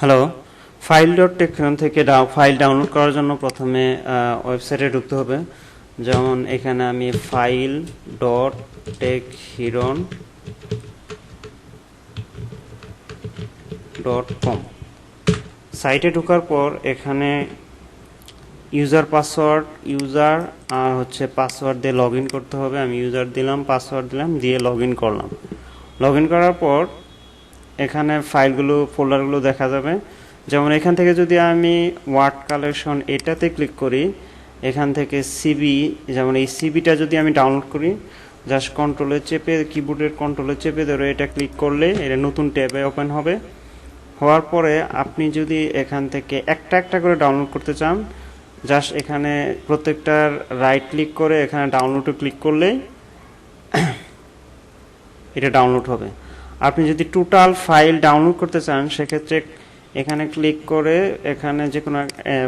Hello, file dot take থেকে file download করার জন্য প্রথমে ওয়েবসাইটে ঢুকতে হবে। যেমন এখানে আমি ফাইল ডট টেক হিরন .com সাইটে ঢোকার পর এখানে ইউজার আর হচ্ছে পাসওয়ার্ড দিয়ে লগ ইন করতে হবে। আমি ইউজার দিলাম, পাসওয়ার্ড দিলাম, দিয়ে লগ ইন করলাম। লগ ইন করার পর এখানে ফাইলগুলো, ফোল্ডারগুলো দেখা যাবে। যেমন এখান থেকে যদি আমি ওয়ার্ড কালেকশন এটাতে ক্লিক করি, এখান থেকে সিবি, যেমন এই সিবিটা যদি আমি ডাউনলোড করি, জাস্ট কন্ট্রোলে চেপে, কিবোর্ডের কন্ট্রোলে চেপে ধরে এটা ক্লিক করলে এটা নতুন ট্যাবে ওপেন হবে। হওয়ার পরে আপনি যদি এখান থেকে একটা একটা করে ডাউনলোড করতে চান, জাস্ট এখানে প্রত্যেকটার রাইট ক্লিক করে এখানে ডাউনলোডে ক্লিক করলেই এটা ডাউনলোড হবে। আপনি যদি টোটাল ফাইল ডাউনলোড করতে চান, সেক্ষেত্রে এখানে ক্লিক করে, এখানে যে কোনো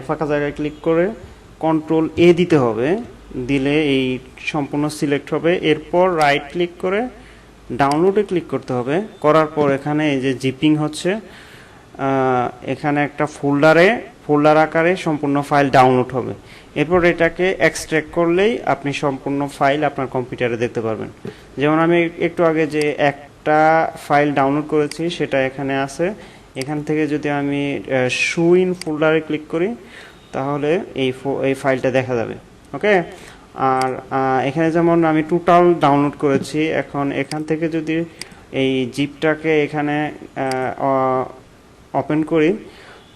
ফাঁকা জায়গায় ক্লিক করে কন্ট্রোল এ দিতে হবে। দিলে এই সম্পূর্ণ সিলেক্ট হবে। এরপর রাইট ক্লিক করে ডাউনলোডে ক্লিক করতে হবে। করার পর এখানে এই যে জিপিং হচ্ছে, এখানে একটা ফোল্ডার আকারে সম্পূর্ণ ফাইল ডাউনলোড হবে। এরপর এটাকে এক্সট্র্যাক্ট করলেই আপনি সম্পূর্ণ ফাইল আপনার কম্পিউটারে দেখতে পারবেন। যেমন আমি একটু আগে যে একটা ফাইল ডাউনলোড করেছি সেটা এখানে আছে। এখান থেকে যদি আমি শো ইন ফোল্ডারে ক্লিক করি, তাহলে এই ফাইলটা দেখা যাবে। ওকে, আর এখানে যেমন আমি টোটাল ডাউনলোড করেছি, এখন এখান থেকে যদি এই জিপটাকে এখানে ওপেন করি,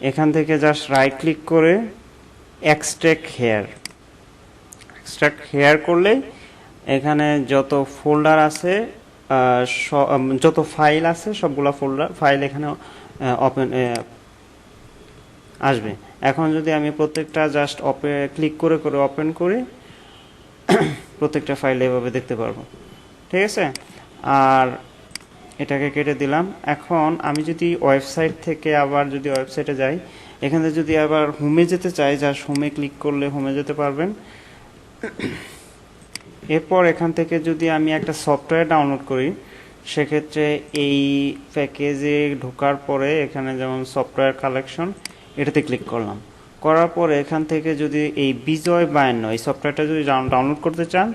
এখান থেকে জাস্ট রাইট ক্লিক করে এক্সট্রাক্ট হেয়ার করলে এখানে যত ফোল্ডার আছে, যত ফাইল আছে, সবগুলা ফাইল এখানে ওপেন আসবে। এখন যদি আমি প্রত্যেকটা জাস্ট ক্লিক করে করে ওপেন করি, প্রত্যেকটা ফাইল এভাবে দেখতে পারবো। ঠিক আছে, আর এটাকে কেটে দিলাম। এখন আমি যদি ওয়েবসাইট থেকে আবার যদি ওয়েবসাইটে যাই, এখানে যদি আবার হোমে যেতে চাই, জাস্ট হোমে ক্লিক করলে হোমে যেতে পারবেন। এরপর এখান থেকে যদি আমি একটা সফটওয়্যার ডাউনলোড করি, সেক্ষেত্রে এই প্যাকেজে ঢোকার পরে এখানে যেমন সফটওয়্যার কালেকশন, এটাতে ক্লিক করলাম। করার পরে এখান থেকে যদি এই বিজয় 52 এই সফটওয়্যারটা যদি ডাউনলোড করতে চান,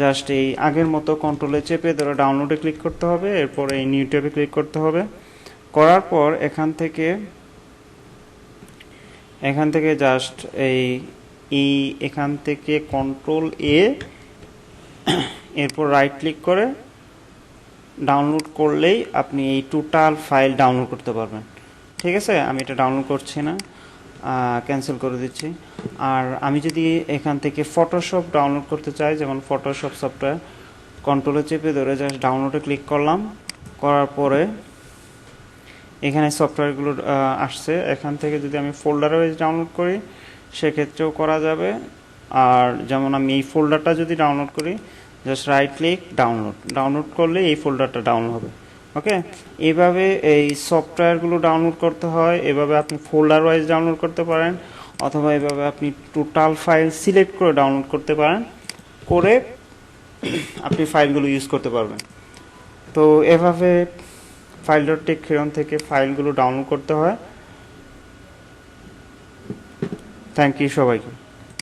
জাস্ট এই আগের মতো কন্ট্রোলে চেপে ধরে ডাউনলোডে ক্লিক করতে হবে। এরপর এই নিউ ট্যাবে ক্লিক করতে হবে। করার পর এখান থেকে জাস্ট এখান থেকে কন্ট্রোল এ, এরপর রাইট ক্লিক করে ডাউনলোড করলেই আপনি এই টোটাল ফাইল ডাউনলোড করতে পারবেন। ঠিক আছে, আমি এটা ডাউনলোড করছি না, ক্যান্সেল করে দিচ্ছি। আর আমি যদি এখান থেকে ফটোশপ ডাউনলোড করতে চাই, যেমন ফটোশপ সফটওয়্যার, কন্ট্রোলে চেপে ধরে জাস্ট ডাউনলোডে ক্লিক করলাম। করার পরে এখানে সফটওয়্যারগুলো আসছে। এখান থেকে যদি আমি ফোল্ডার ওয়াইজ ডাউনলোড করি, সেক্ষেত্রেও করা যাবে। আর যেমন আমি এই ফোল্ডারটা যদি ডাউনলোড করি, জাস্ট রাইট ক্লিক ডাউনলোড করলে এই ফোল্ডারটা ডাউনলোড হবে। ওকে, এইভাবে এই সফটওয়্যারগুলো ডাউনলোড করতে হয়। এভাবে আপনি ফোল্ডার ওয়াইজ ডাউনলোড করতে পারেন, অথবা এভাবে আপনি টোটাল ফাইল সিলেক্ট করে ডাউনলোড করতে পারেন, করে আপনি ফাইলগুলো ইউজ করতে পারবেন। তো এভাবে ফাইল ডট টেক থেকে ফাইলগুলো ডাউনলোড করতে হয়। থ্যাংক ইউ সবাইকে।